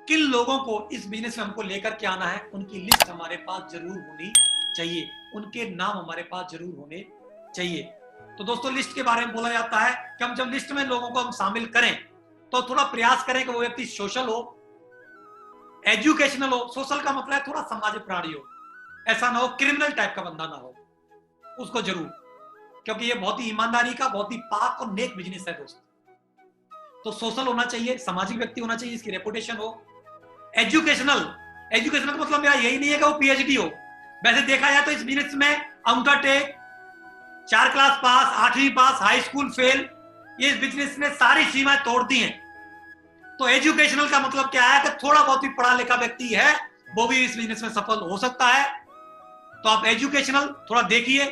किन लोगों को इस बिजनेस में हमको लेकर के आना है, उनकी लिस्ट हमारे पास जरूर होनी चाहिए, उनके नाम हमारे पास जरूर होने चाहिए। तो दोस्तों लिस्ट के बारे में बोला जाता है कि हम जब लिस्ट में लोगों को हम शामिल करें तो थोड़ा प्रयास करें कि वो व्यक्ति सोशल हो, एजुकेशनल हो। सोशल का मतलब है थोड़ा सामाजिक प्राणी हो, ऐसा ना हो क्रिमिनल टाइप का बंदा ना हो, उसको जरूर, क्योंकि ये बहुत ही ईमानदारी का, बहुत ही पाक और नेक बिजनेस है दोस्त। तो सोशल होना चाहिए, सामाजिक व्यक्ति होना चाहिए, इसकी रेपुटेशन हो। एजुकेशनल का मतलब मेरा यही नहीं है कि वो पीएचडी हो। वैसे देखा जाए तो इस बिजनेस में अंगूठा टेक, 4 क्लास पास, 8वीं पास, हाई स्कूल फेल, ये इस बिजनेस ने सारी सीमाएं तोड़ दी हैं। तो एजुकेशनल का मतलब क्या है कि थोड़ा बहुत भी पढ़ा लिखा व्यक्ति है वो भी इस बिजनेस में सफल हो सकता है। तो आप एजुकेशनल थोड़ा देखिए।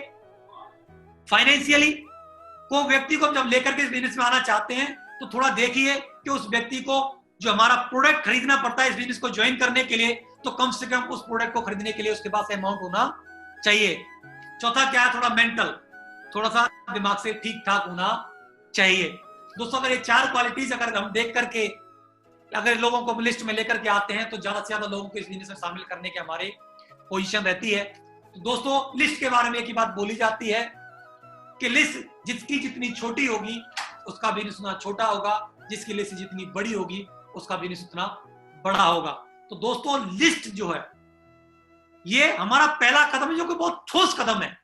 फाइनेंशियली को व्यक्ति को जब लेकर के इस बिजनेस में आना चाहते हैं तो थोड़ा देखिए कि उस व्यक्ति को जो हमारा प्रोडक्ट खरीदना पड़ता है इस बिजनेस को ज्वाइन करने के लिए, तो कम से कम उस प्रोडक्ट को खरीदने के लिए उसके पास अमाउंट होना चाहिए। चौथा क्या है, थोड़ा मेंटल, थोड़ा सा दिमाग से ठीक ठाक होना चाहिए। दोस्तों अगर ये 4 क्वालिटीज अगर हम देख करके अगर लोगों को लिस्ट में लेकर के आते हैं तो ज्यादा से ज्यादा लोगों को इस बिजनेस में शामिल करने की हमारी पोजीशन रहती है। तो दोस्तों लिस्ट के बारे में एक ही बात बोली जाती है कि लिस्ट जिसकी जितनी छोटी होगी उसका बिजनेस उतना छोटा होगा, जिसकी लिस्ट जितनी बड़ी होगी उसका बिजनेस उतना बड़ा होगा। तो दोस्तों लिस्ट जो है ये हमारा पहला कदम है, जो कि बहुत ठोस कदम है।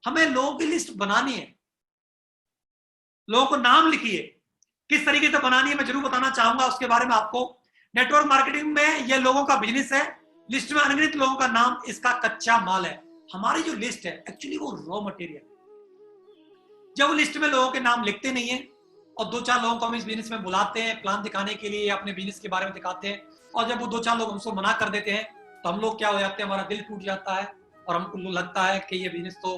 हमें लोगों की लिस्ट बनानी है, लोगों को नाम लिखिए, किस तरीके से बनानी है मैं जरूर बताना चाहूंगा उसके बारे में आपको। नेटवर्क मार्केटिंग में ये लोगों का बिजनेस है, लिस्ट में अनगिनत लोगों का नाम इसका कच्चा माल है। हमारी जो लिस्ट है एक्चुअली वो रॉ मटेरियल। जब लिस्ट में लोगों के नाम लिखते नहीं है और 2-4 लोगों को हम इस बिजनेस में बुलाते हैं प्लान दिखाने के लिए, अपने बिजनेस के बारे में दिखाते हैं, और जब वो 2-4 लोग हमको मना कर देते हैं तो हम लोग क्या हो जाते हैं, हमारा दिल टूट जाता है और हमको लगता है कि ये बिजनेस तो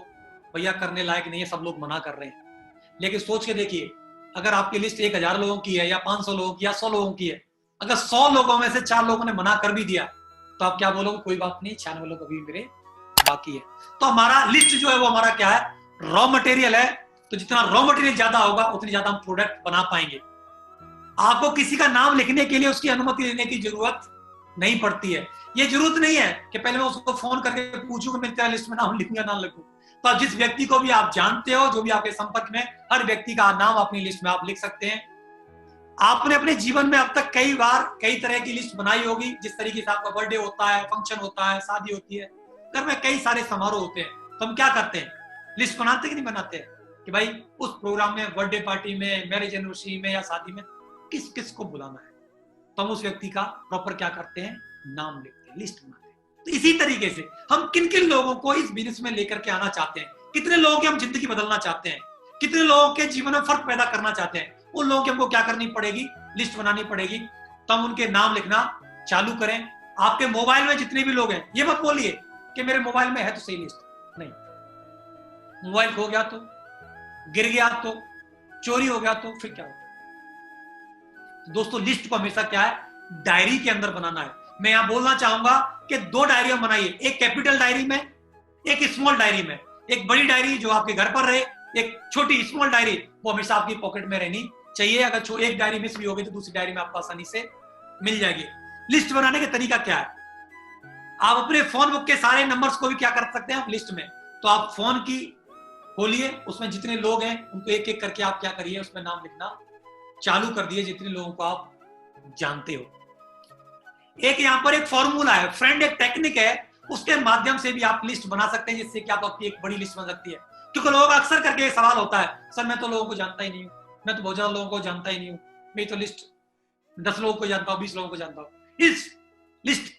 भैया करने लायक नहीं है, सब लोग मना कर रहे हैं। लेकिन सोच के देखिए, अगर आपकी लिस्ट 1000 लोगों की है या 500 लोगों की या 100 लोगों की है, अगर 100 लोगों में से 4 लोगों ने मना कर भी दिया तो आप क्या बोलोगे, कोई बात नहीं, 96 लोग अभी मेरे बाकी है। तो हमारा लिस्ट जो है वो हमारा क्या है, रॉ मटेरियल है। तो जितना रॉ मटेरियल ज्यादा होगा उतनी ज्यादा हम प्रोडक्ट बना पाएंगे। आपको किसी का नाम लिखने के लिए उसकी अनुमति लेने की जरूरत नहीं पड़ती है। ये जरूरत नहीं है कि पहले मैं उसको फोन करके पूछूं कि मैं तेरा लिस्ट में नाम लिखूं या ना लिखूं। तो आप जिस व्यक्ति को भी आप जानते हो, जो भी आपके संपर्क में, हर व्यक्ति का नाम अपनी लिस्ट में आप लिख सकते हैं। आपने अपने जीवन में अब तक कई बार कई तरह की लिस्ट बनाई होगी। जिस तरीके से आपका बर्थडे होता है, फंक्शन होता है, शादी होती है, घर में कई सारे समारोह होते हैं, तो हम क्या करते हैं, लिस्ट बनाते कि नहीं बनाते हैं कि भाई उस प्रोग्राम में, बर्थडे पार्टी में, मैरिज एनिवर्सरी में या शादी में किस किस को बुलाना है। तो हम उस व्यक्ति का प्रॉपर क्या करते हैं, नाम लिखते हैं, लिस्ट बनाते हैं। तो इसी तरीके से हम किन किन लोगों को इस बिजनेस में लेकर के आना चाहते हैं, कितने लोगों की हम जिंदगी बदलना चाहते हैं, कितने लोगों के जीवन में फर्क पैदा करना चाहते हैं, उन लोगों की हमको क्या करनी पड़ेगी, लिस्ट बनानी पड़ेगी। तो हम उनके नाम लिखना चालू करें। आपके मोबाइल में जितने भी लोग हैं, ये मत बोलिए कि मेरे मोबाइल में है तो सही लिस्ट, नहीं। मोबाइल खो गया तो, गिर गया तो, चोरी हो गया तो फिर क्या होगा। तो दोस्तों लिस्ट को हमेशा क्या है, डायरी के अंदर बनाना है। मैं यहां बोलना चाहूंगा कि 2 डायरियां बनाइए, एक कैपिटल डायरी में, एक स्मॉल डायरी में। एक बड़ी डायरी जो आपके घर पर रहे, एक छोटी स्मॉल डायरी वो हमेशा आपकी पॉकेट में रहनी चाहिए। अगर एक डायरी मिस भी होगी तो दूसरी डायरी में आपको आसानी से मिल जाएगी। लिस्ट बनाने का तरीका क्या है, आप अपने फोन बुक के सारे नंबर्स को भी क्या कर सकते हैं आप लिस्ट में। तो आप फोन की खोलिए, उसमें जितने लोग हैं उनको एक एक करके आप क्या करिए, उसमें नाम लिखना चालू कर दिए, जितने लोगों को आप जानते हो। एक यहाँ पर एक फॉर्मूला है, फ्रेंड एक टेक्निक है, उसके माध्यम से भी आप लिस्ट बना सकते हैं, जिससे क्या आपकी एक बड़ी लिस्ट बन सकती है। क्योंकि लोग अक्सर करके सवाल होता है, सर मैं तो लोगों को जानता ही नहीं हूँ, मैं तो बहुत ज्यादा लोगों को जानता ही नहीं हूँ, मैं तो लिस्ट 10 लोगों को जानता हूँ, 20 लोगों को जानता हूँ। इस लिस्ट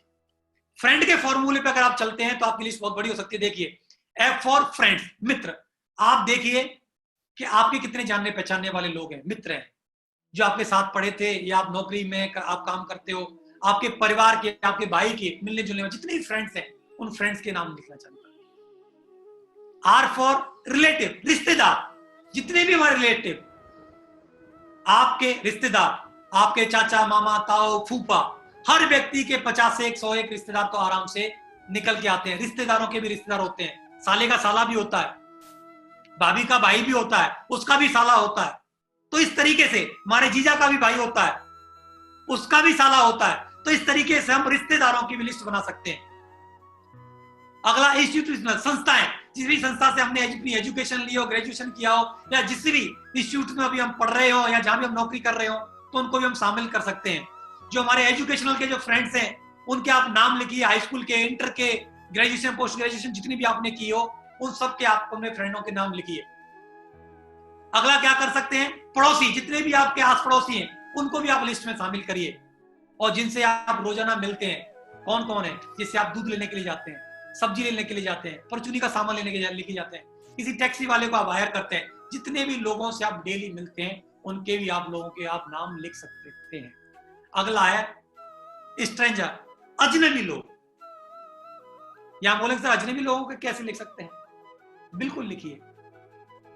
फ्रेंड के फॉर्मूले पे अगर आप चलते हैं तो आपकी लिस्ट बहुत बड़ी हो सकती है। देखिए, एफ फॉर फ्रेंड्स, मित्र। आप देखिए कि आपके कितने जानने पहचानने वाले लोग हैं, मित्र हैं, जो आपके साथ पढ़े थे या आप नौकरी में आप काम करते हो, आपके परिवार के, आपके भाई के, मिलने जुलने में जितने भी फ्रेंड्स हैं, उन फ्रेंड्स के नाम लिखना चालू करें। आर फॉर रिलेटिव, रिश्तेदार। जितने भी हमारे रिलेटिव, आपके रिश्तेदार, आपके चाचा, मामा, ताऊ, फूफा, हर व्यक्ति के 50 से 101 रिश्तेदार तो आराम से निकल के आते हैं। रिश्तेदारों के भी रिश्तेदार होते हैं, साले का साला भी होता है, भाभी का भाई भी होता है, उसका भी साला होता है। तो इस तरीके से हमारे जीजा का भी भाई होता है, उसका भी साला होता है। तो इस तरीके से हम रिश्तेदारों की भी लिस्ट बना सकते हैं। अगला इंस्टीट्यूशनल, संस्थाएं, जिस भी संस्था से हमने अपनी एजुकेशन ली हो, ग्रेजुएशन किया हो, या जिस भी इंस्टीट्यूट में अभी हम पढ़ रहे हो या जहां भी हम नौकरी कर रहे हो, तो उनको भी हम शामिल कर सकते हैं। जो हमारे एजुकेशनल के जो फ्रेंड्स हैं उनके आप नाम लिखिए, हाई स्कूल के, इंटर के, ग्रेजुएशन, पोस्ट ग्रेजुएशन जितनी भी आपने की हो उन सब के आप अपने फ्रेंडों के नाम लिखिए। अगला क्या कर सकते हैं, पड़ोसी, जितने भी आपके आस पड़ोसी हैं उनको भी आप लिस्ट में शामिल करिए, और जिनसे आप रोजाना मिलते हैं। कौन कौन है, जिससे आप दूध लेने के लिए जाते हैं, सब्जी लेने के लिए जाते हैं, परचूनी का सामान लेने के जाते हैं, किसी टैक्सी वाले को आप हायर करते हैं, जितने भी लोगों से आप डेली मिलते हैं उनके भी आप लोगों के आप नाम लिख सकते हैं। अगला है स्ट्रेंजर, अजनबी लोग। यहां बोलेंगे सर अजनबी लोगों को कैसे लिख सकते हैं, बिल्कुल लिखिए।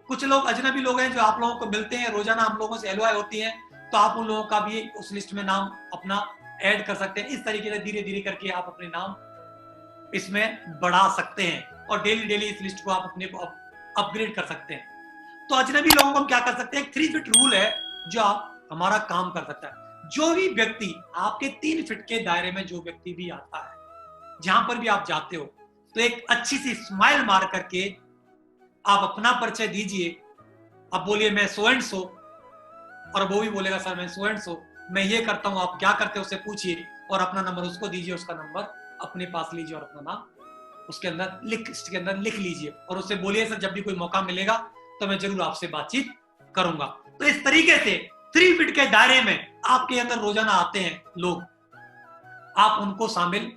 कुछ लोग अजनबी लोग हैं जो आप लोगों को मिलते हैं, रोजाना हम लोगों से एलओआई होती है, तो आप उन लोगों का भी उस लिस्ट में नाम अपना ऐड कर सकते हैं। इस तरीके से धीरे धीरे करके आप अपने नाम इसमें बढ़ा सकते हैं और डेली डेली इस लिस्ट को आप अपने को अपग्रेड कर सकते हैं। तो अजनबी लोगों को हम क्या कर सकते हैं, 3 फीट रूल है जो आप हमारा काम कर सकता है। जो भी व्यक्ति आपके 3 फीट के दायरे में जो व्यक्ति भी आता है, जहां पर भी आप जाते हो, तो एक अच्छी सी स्माइल मार करके आप अपना परिचय दीजिए। आप बोलिए मैं सो एंड सो, और वो भी बोलेगा सर मैं सो एंड सो, मैं ये करता हूं, आप क्या करते हो उससे पूछिए, और अपना नंबर उसको दीजिए, उसका नंबर अपने पास लीजिए और अपना नाम उसके अंदर लिस्ट के अंदर लिख लीजिए, और उससे बोलिए सर जब भी कोई मौका मिलेगा तो मैं जरूर आपसे बातचीत करूंगा। तो इस तरीके से 3 फीट के दायरे में आपके अंदर रोजाना आते हैं लोग, आप उनको शामिल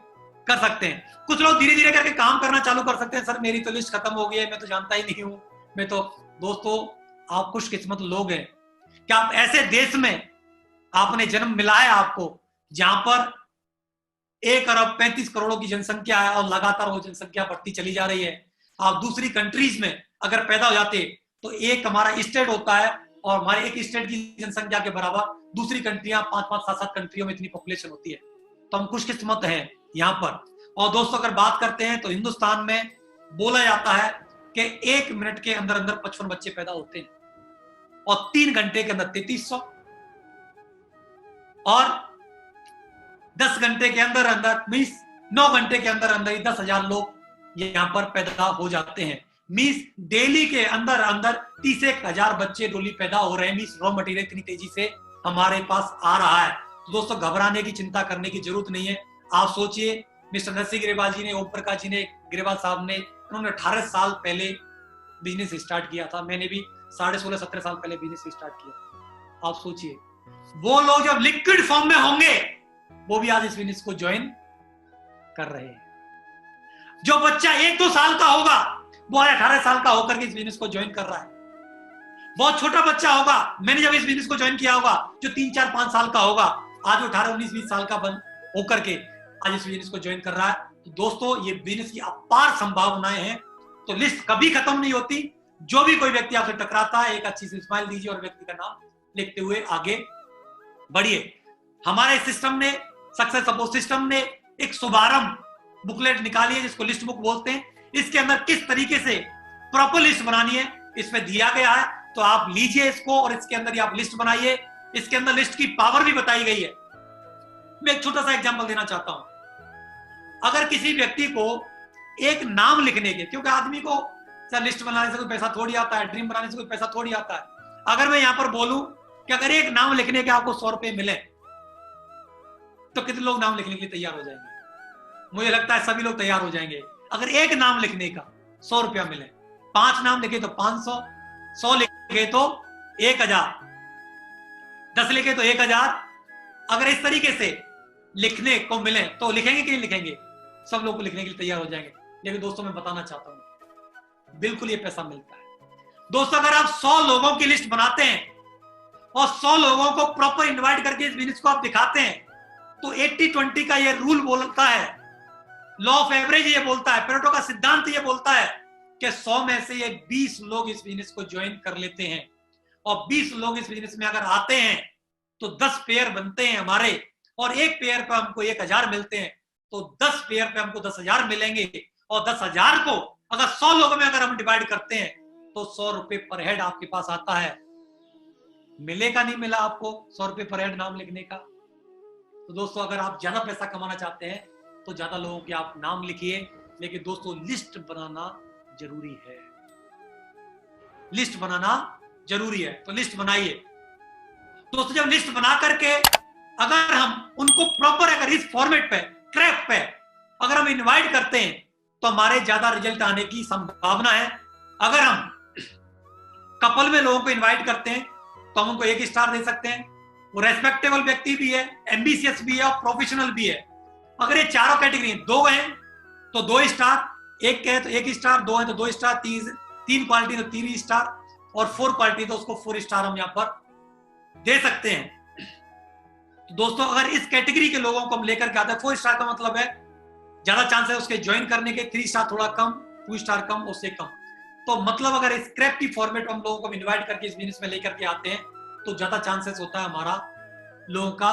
कर सकते हैं। कुछ लोग धीरे धीरे करके काम करना चालू कर सकते हैं, सर मेरी तो लिस्ट खत्म हो गई है, मैं तो जानता ही नहीं हूं, मैं तो। दोस्तों आप खुशकिस्मत लोग हैं कि आप ऐसे देश में आपने जन्म मिला है आपको, जहां पर 1 अरब 35 करोड़ की जनसंख्या है और लगातार वो जनसंख्या बढ़ती चली जा रही है। आप दूसरी कंट्रीज में अगर पैदा हो जाते तो एक हमारा स्टेट होता है, और हमारे एक स्टेट की जनसंख्या के बराबर दूसरी कंट्रियां 5-5, 7-7 कंट्रियों में इतनी पॉपुलेशन होती है। तो हम खुशकिस्मत हैं यहाँ पर। और दोस्तों अगर बात करते हैं तो हिंदुस्तान में बोला जाता है कि 1 मिनट के अंदर अंदर 55 बच्चे पैदा होते हैं, और 3 घंटे के अंदर 3300, और 10 घंटे के अंदर अंदर 9 घंटे के अंदर अंदर 10,000 लोग यहाँ पर पैदा हो जाते हैं। मींस डेली के अंदर अंदर 30,000 बच्चे डेली पैदा हो रहे हैं। मींस रॉ मटेरियल इतनी तेजी से हमारे पास आ रहा है। तो दोस्तों घबराने की, चिंता करने की जरूरत नहीं है। आप सोचिए मिस्टर नरसिंह ग्रेवाल जी ने, ओम प्रकाश जी ने, ग्रेवाल साहब ने, उन्होंने 18 साल पहले बिजनेस स्टार्ट किया था। मैंने भी 16.5-17 साल पहले बिजनेस स्टार्ट किया। आप सोचिए वो लोग जब लिक्विड फॉर्म में होंगे वो भी आज इस बिजनेस को ज्वाइन कर रहे हैं। जो बच्चा 1-2 साल का होगा वो आज 18 साल का होकर के इस बिजनेस को ज्वाइन कर रहा है। बहुत छोटा बच्चा होगा, मैंने जब इस बिजनेस को ज्वाइन किया होगा, जो 3-4-5 साल का होगा, आज 18-19-20 साल का बन होकर के आज इस बिजनेस को ज्वाइन कर रहा है। तो दोस्तों ये बिजनेस की अपार संभावनाएं हैं। तो लिस्ट कभी खत्म नहीं होती। जो भी कोई व्यक्ति आपसे टकराता है, एक अच्छी सी स्माइल दीजिए और व्यक्ति का नाम लिखते हुए आगे बढ़िए। हमारे सिस्टम ने, सक्सेस सपोर्ट सिस्टम ने एक शुभारंभ बुकलेट निकाली है जिसको लिस्ट बुक बोलते हैं। इसके अंदर किस तरीके से प्रॉपर लिस्ट बनानी है इसमें दिया गया है, तो आप लीजिए इसको और इसके अंदर ही आप लिस्ट बनाइए। इसके अंदर लिस्ट की पावर भी बताई गई है। मैं एक छोटा सा एग्जांपल देना चाहता हूं। अगर किसी व्यक्ति को एक नाम लिखने के, क्योंकि आदमी को सर लिस्ट बनाने से कोई पैसा थोड़ी आता है, ड्रीम बनाने से कोई पैसा थोड़ी आता है। अगर मैं यहां पर बोलूं कि अगर एक नाम लिखने के आपको 100 रुपए मिले तो कितने लोग नाम लिखने के लिए तैयार हो जाएंगे? मुझे लगता है सभी लोग तैयार हो जाएंगे। अगर एक नाम लिखने का 100 रुपया मिले, 5 नाम लिखे तो 500, 100 लिखे तो 1000, 10 लिखे तो 1000। अगर इस तरीके से लिखने को मिले तो लिखेंगे कि नहीं लिखेंगे? सब लोग को लिखने के लिए तैयार हो जाएंगे। लेकिन दोस्तों मैं बताना चाहता हूं बिल्कुल ये पैसा मिलता है। दोस्तों अगर आप 100 लोगों की लिस्ट बनाते हैं और 100 लोगों को प्रॉपर इनवाइट करके इस बिजनेस को आप दिखाते हैं, तो 80-20 का ये रूल बोलता है, लॉ ऑफ एवरेज ये बोलता है, पेरेटो का सिद्धांत ये बोलता है कि 100 में से ये 20 लोग इस बिजनेस को ज्वाइन कर लेते हैं। और 20 लोग इस बिजनेस में अगर आते हैं तो 10 पेयर बनते हैं हमारे, और एक पेयर पे हमको 1000 मिलते हैं। तो 10 पेयर पे हमको 10,000 मिलेंगे, और 10,000 को अगर 100 लोगों में अगर हम डिवाइड करते हैं तो 100 रुपए पर हेड आपके पास आता है। मिलेगा नहीं मिला आपको 100 रुपए पर हेड नाम लिखने का? तो दोस्तों अगर आप ज्यादा पैसा कमाना चाहते हैं तो ज्यादा लोगों के आप नाम लिखिए, लेकिन दोस्तों लिस्ट बनाना जरूरी है, लिस्ट बनाना जरूरी है। तो लिस्ट बनाइए दोस्तों। जब लिस्ट बना करके अगर हम उनको प्रॉपर अगर इस फॉर्मेट पे क्रैप पे अगर हम इनवाइट करते हैं तो हमारे ज्यादा रिजल्ट आने की संभावना है। अगर हम कपल में लोगों को इनवाइट करते हैं तो हम उनको 1 स्टार दे सकते हैं। वो रेस्पेक्टेबल व्यक्ति भी है, एम्बिशियस भी है और प्रोफेशनल भी है। अगर ये चारों कैटेगरी 2 हैं तो 2 स्टार, 1 के हैं तो 1 स्टार, 2 हैं तो 2 स्टार, 3 क्वालिटी तो 3 स्टार, और 4 क्वालिटी तो उसको 4 स्टार हम यहाँ पर दे सकते हैं। तो दोस्तों अगर इस कैटेगरी के लोगों को हम लेकर के आते हैं, 4 स्टार का मतलब है ज्यादा चांस है उसके ज्वाइन करने के, 3 स्टार थोड़ा कम, 2 स्टार कम, उससे कम। तो मतलब अगर स्क्रैप की फॉर्मेट हम लोगों को इनवाइट करके इस बिजनेस में लेकर के आते हैं तो ज्यादा चांसेस होता है हमारा लोगों का